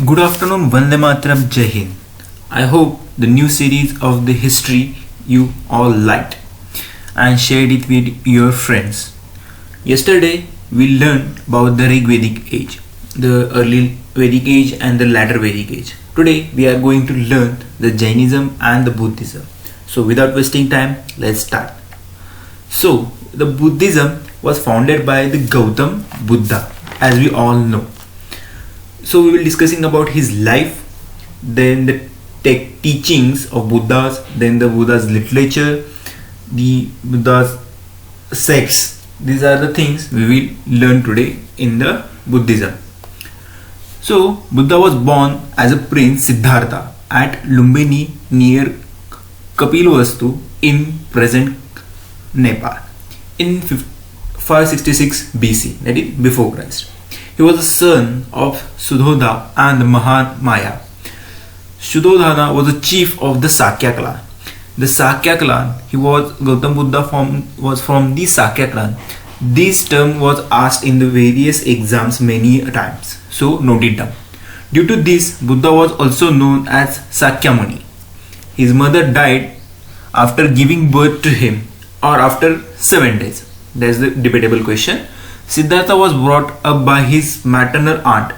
Good afternoon, Vande Mataram, Jai Hind. I hope the new series of the history you all liked and shared it with your friends. Yesterday we learned about the Rig-Vedic age, the early Vedic age and the latter Vedic age. Today we are going to learn the Jainism and the Buddhism. So without wasting time, let's start. So the Buddhism was founded by the Gautam Buddha, as we all know. So we will discussing about his life, then the teachings of Buddhas, then the Buddha's literature, the Buddha's sects. These are the things we will learn today in the Buddhism. So Buddha was born as a prince Siddhartha at Lumbini near Kapilavastu in present Nepal in 566 BC, that is before Christ. He was the son of Sudhodha and Mahamaya. Sudhodhana was the chief of the Sakya clan. The Sakya clan, Gautam Buddha was from the Sakya clan. This term was asked in the various exams many times. So note it down. Due to this, Buddha was also known as Sakyamuni. His mother died after giving birth to him or after 7 days. That's the debatable question. Siddhartha was brought up by his maternal aunt,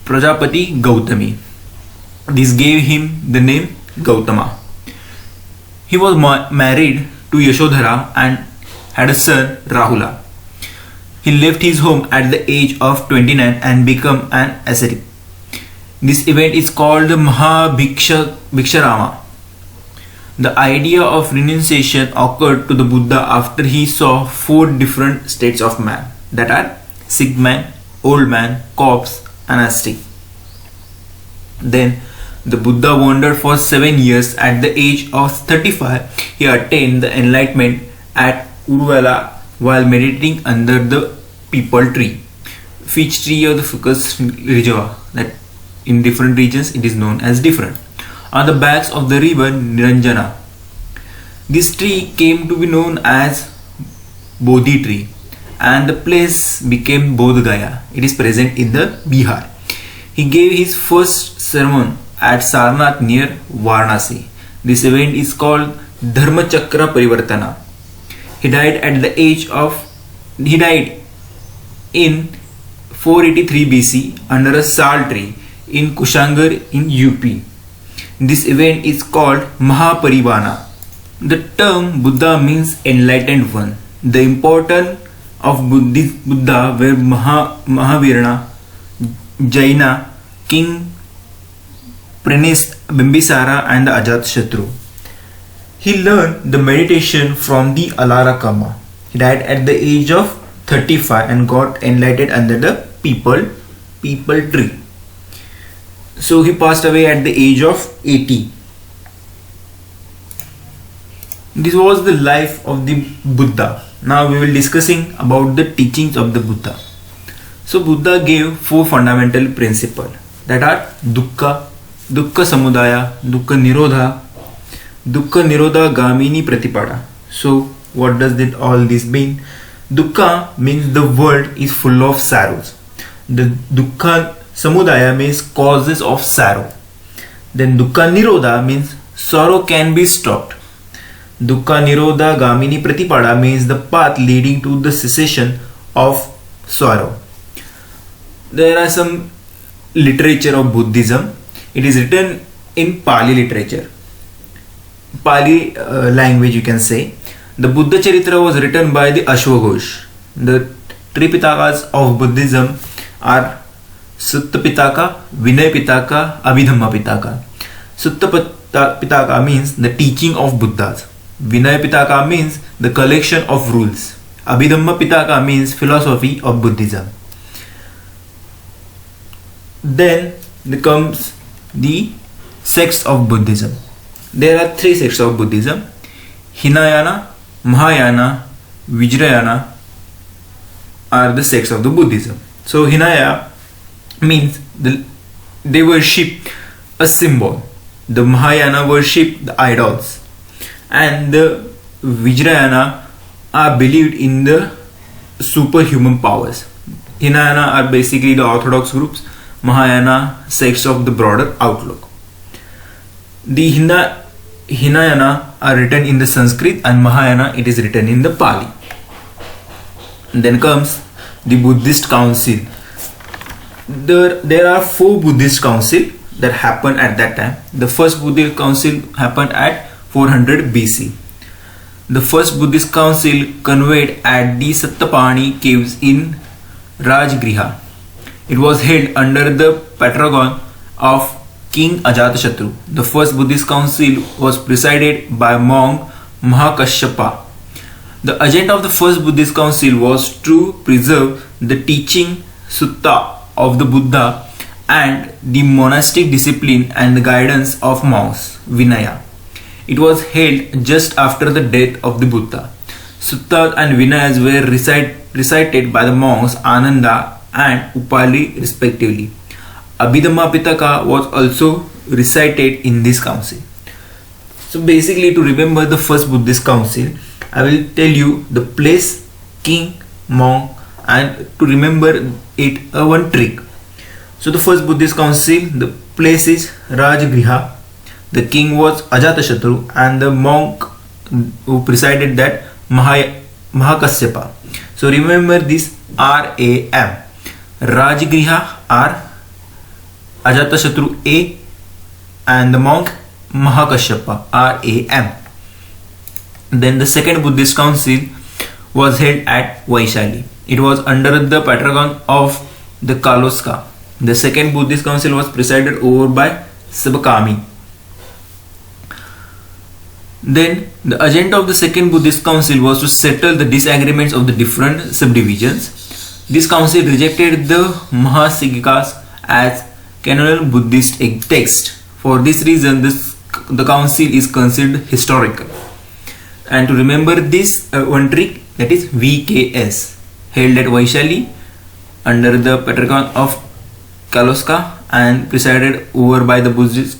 Prajapati Gautami. This gave him the name Gautama. He was married to Yashodhara and had a son, Rahula. He left his home at the age of 29 and became an ascetic. This event is called the Mahabhiksharama. The idea of renunciation occurred to the Buddha after he saw 4 different states of man, that are sick man, old man, corpse and ascetic. Then the Buddha wandered for 7 years. At the age of 35, he attained the enlightenment at Uruvela while meditating under the peepal tree, fig tree or the Ficus rijava, that in different regions it is known as different, on the banks of the river Niranjana. This tree came to be known as Bodhi tree and the place became Bodh Gaya. It is present in the Bihar. He gave his first sermon at Sarnath near Varanasi. This event is called Dharma Chakra Parivartana. He died in 483 BC under a sal tree in Kushangar in UP. This event is called Mahaparivana. The term Buddha means enlightened one. The importance of Buddha were Mahavira, Jaina, King Prenis, Bimbisara and the Ajatashatru. He learned the meditation from the Alara Kama. He died at the age of 35 and got enlightened under the peepal tree. So he passed away at the age of 80. This was the life of the Buddha. Now we will discussing about the teachings of the Buddha. So Buddha gave 4 fundamental principles, that are Dukkha, Dukkha Samudaya, Dukkha Nirodha Gamini Pratipada. So what does all this mean? Dukkha means the world is full of sorrows. The Dukkha Samudaya means causes of sorrow. Then Dukkha Nirodha means sorrow can be stopped. Dukkha Nirodha Gamini Pratipada means the path leading to the cessation of sorrow. There are some literature of Buddhism. It is written in Pali literature, Pali language you can say. The Buddha Charitra was written by the Ashwaghosh. The Tripitakas of Buddhism are Sutta Pitaka, Vinaya Pitaka, Abhidhamma Pitaka. Sutta Pitaka means the teaching of Buddhas. Vinaya Pitaka means the collection of rules. Abhidhamma Pitaka means philosophy of Buddhism. Then comes the sects of Buddhism. There are 3 sects of Buddhism: Hinayana, Mahayana, Vajrayana are the sects of the Buddhism. So Hinaya means they worship a symbol. The Mahayana worship the idols, and the Vajrayana are believed in the superhuman powers. Hinayana are basically the orthodox groups. Mahayana sects of the broader outlook. The Hinayana are written in the Sanskrit and Mahayana it is written in the Pali. Then comes the Buddhist Council. There are 4 Buddhist councils that happened at that time. The first Buddhist council happened at 400 BC. The first Buddhist council convened at the Sattapani caves in Rajgriha. It was held under the patronage of King Ajatashatru. The first Buddhist council was presided by monk Mahakashyapa. The agenda of the first Buddhist council was to preserve the teaching sutta of the Buddha and the monastic discipline and the guidance of monks, Vinaya. It was held just after the death of the Buddha. Suttas and Vinayas were recited by the monks Ananda and Upali respectively. Abhidhamma Pitaka was also recited in this council. So basically, to remember the first Buddhist council, I will tell you the place, king, monk, and to remember it one trick. So the first Buddhist council, the place is Rajgriha, the king was Ajatashatru and the monk who presided that Mahakasyapa. So remember this RAM. Rajgriha R, Ajatashatru A, and the monk Mahakasyapa RAM. Then the second Buddhist council was held at Vaishali. It was under the patronage of the Kaloska. The second Buddhist council was presided over by Sabakami. Then the agenda of the second Buddhist council was to settle the disagreements of the different subdivisions. This council rejected the Mahasigikas as canonical Buddhist text. For this reason, the council is considered historical. And to remember this one trick, that is VKS, held at Vaishali under the patronage of Kaloska and presided over by the Buddhist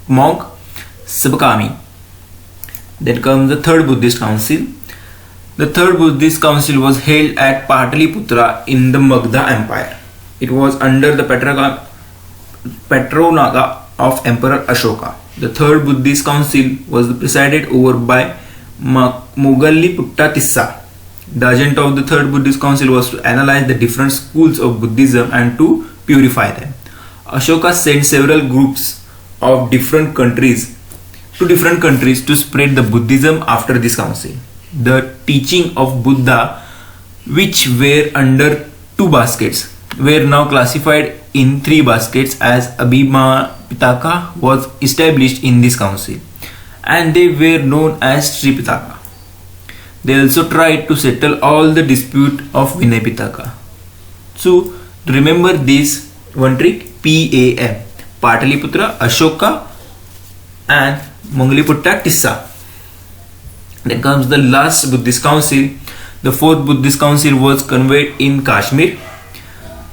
monk Sabakami. Then comes the third Buddhist council. The third Buddhist council was held at Pataliputra in the Magadha Empire. It was under the patronage of Emperor Ashoka. The third Buddhist council was presided over by Moggaliputta Tissa. The agenda of the third Buddhist council was to analyze the different schools of Buddhism and to purify them. Ashoka sent several groups of different countries to spread the Buddhism after this council. The teaching of Buddha, which were under 2 baskets, were now classified in 3 baskets as Abhidhamma Pitaka was established in this council, and they were known as Tripitakas. They also tried to settle all the dispute of Vinaya Pitaka. So remember this one trick, PAM, Pataliputra, Ashoka and Moggaliputta Tissa. Then comes the last Buddhist council. The fourth Buddhist council was convened in Kashmir,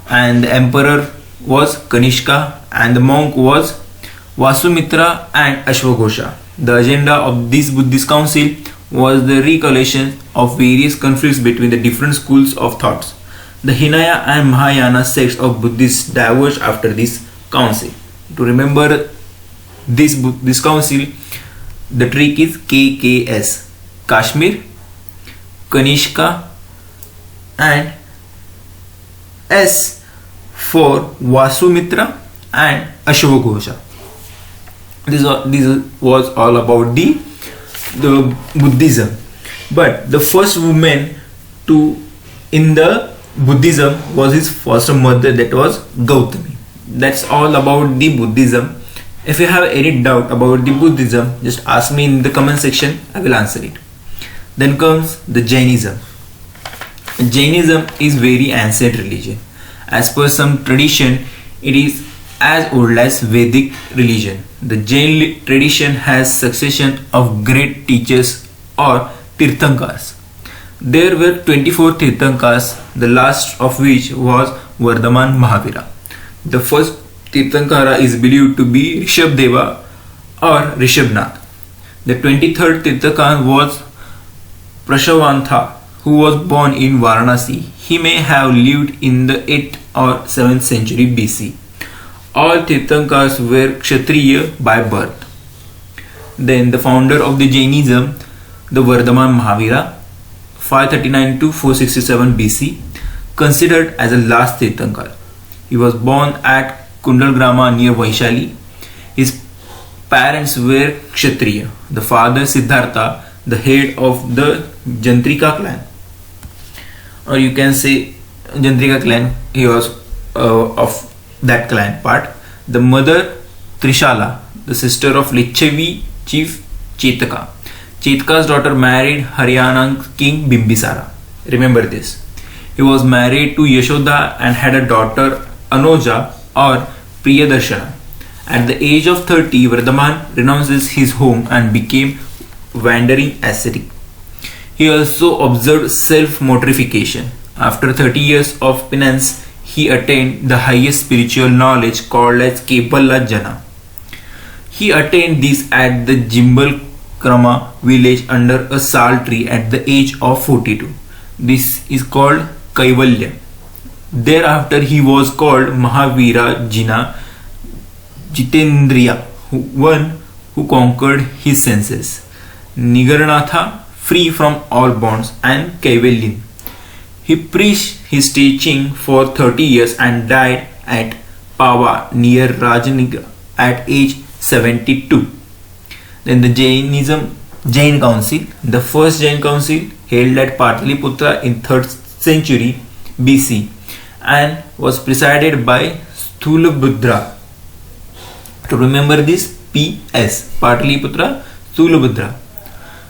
and the emperor was Kanishka and the monk was Vasumitra and Ashwaghosha. The agenda of this Buddhist council was the reconciliation of various conflicts between the different schools of thoughts. The Hinaya and Mahayana sects of Buddhists diverged after this council. To remember this council, the trick is KKS, Kashmir, Kanishka, and S for Vasumitra and Ashwaghosha. This was all about the Buddhism. But the first woman in the Buddhism was his foster mother, that was Gautami. That's all about the Buddhism. If you have any doubt about the Buddhism, just ask me in the comment section, I will answer it. Then comes the Jainism. Jainism is very ancient religion. As per some tradition, it is as old as Vedic religion. The Jain tradition has succession of great teachers or Tirthankars. There were 24 Tirthankars, the last of which was Vardhaman Mahavira. The first Tirthankara is believed to be Rishabdeva or Rishabnath. The 23rd Tirthankara was Prashavantha, who was born in Varanasi. He may have lived in the 8th or 7th century BC. All Tirthankars were Kshatriya by birth. Then the founder of the Jainism, the Vardhaman Mahavira, 539 to 467 BC, considered as the last Tirthankar. He was born at Kundalgrama near Vaishali. His parents were Kshatriya. The father Siddhartha, the head of the Jantrika clan, or you can say Jantrika clan, he was of that clan part. The mother Trishala, the sister of Lichavi chief Chetaka. Chetaka's daughter married Haryana king Bimbisara. Remember this. He was married to Yashoda and had a daughter Anoja or Priyadarshana. At the age of 30, Vardhaman renounces his home and became wandering ascetic. He also observed self-mortification. After 30 years of penance, he attained the highest spiritual knowledge called as Kepala Jana. He attained this at the Jimbal Krama village under a sal tree at the age of 42. This is called Kaivalya. Thereafter he was called Mahavira Jina Jitendriya, one who conquered his senses, Nigarnatha, free from all bonds, and Kaivalyan. He preached his teaching for 30 years and died at Pava near Rajaniga at age 72. Then the Jain Council. The first Jain Council held at Pataliputra in 3rd century BC and was presided by Sthulabhudra. To remember this, PS, Pataliputra, Sthulabhudra.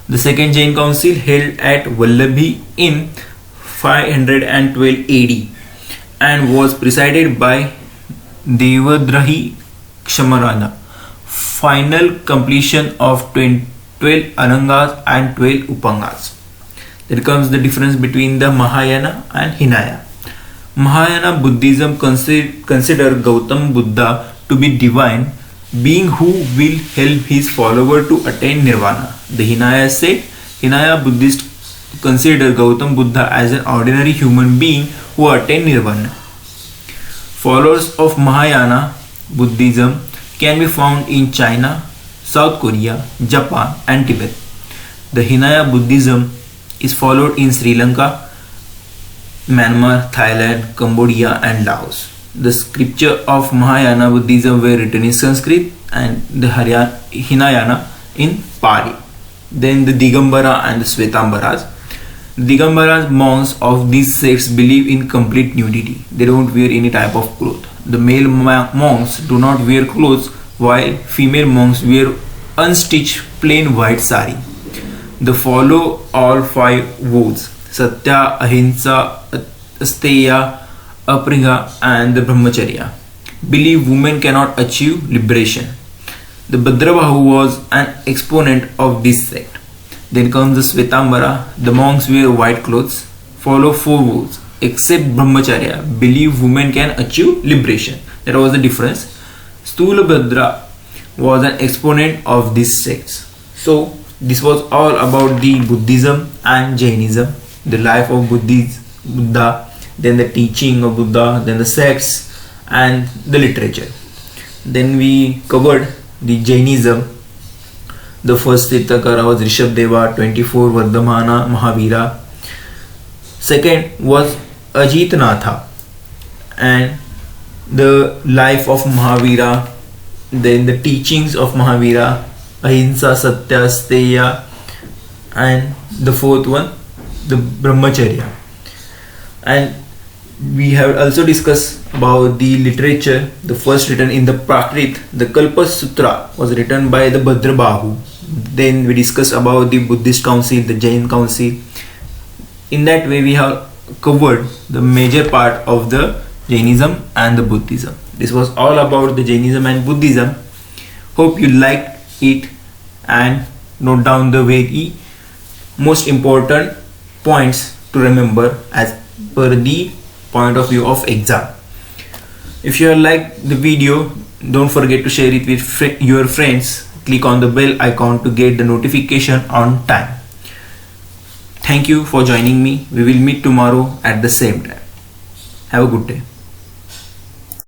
The second Jain Council held at Vallabhi in 512 AD and was presided by Devadrahi Kshamarana. Final completion of 12 Anangas and 12 Upangas. There comes the difference between the Mahayana and Hinaya. Mahayana Buddhism consider Gautam Buddha to be divine being who will help his follower to attain nirvana. The Hinaya said Hinaya Buddhists consider Gautam Buddha as an ordinary human being who attained nirvana. Followers of Mahayana Buddhism can be found in China, South Korea, Japan and Tibet. The Hinaya Buddhism is followed in Sri Lanka, Myanmar, Thailand, Cambodia and Laos. The scripture of Mahayana Buddhism were written in Sanskrit and the Hinayana in Pali. Then the Digambara and the Swatambaras. Digambara monks of these sects believe in complete nudity. They don't wear any type of cloth. The male monks do not wear clothes while female monks wear unstitched plain white sari. They follow all 5 vows: Satya, Ahimsa, Asteya, Apringa and the Brahmacharya. Believe women cannot achieve liberation. The Bhadrabahu was an exponent of this sect. Then comes the Svetambara. The monks wear white clothes, follow 4 vows, except Brahmacharya, believe women can achieve liberation. That was the difference. Stulabhadra was an exponent of these sects. So this was all about the Buddhism and Jainism, the life of Buddha, then the teaching of Buddha, then the sects and the literature. Then we covered the Jainism. The first Tirthakara was Rishabdeva, 24 Vardhamana Mahavira. Second was Ajitnatha and the life of Mahavira, then the teachings of Mahavira, Ahimsa, Satya, Steya, and the fourth one, the Brahmacharya. And we have also discussed about the literature. The first written in the Prakrit, the Kalpa Sutra was written by the Bhadrabahu. Then we discussed about the Buddhist Council, the Jain Council. In that way we have covered the major part of the Jainism and the Buddhism. This was all about the Jainism and Buddhism. Hope you liked it and note down the very most important points to remember as per the point of view of exam. If you have liked the video, don't forget to share it with your friends. Click on the bell icon to get the notification on time. Thank you for joining me. We will meet tomorrow at the same time. Have a good day.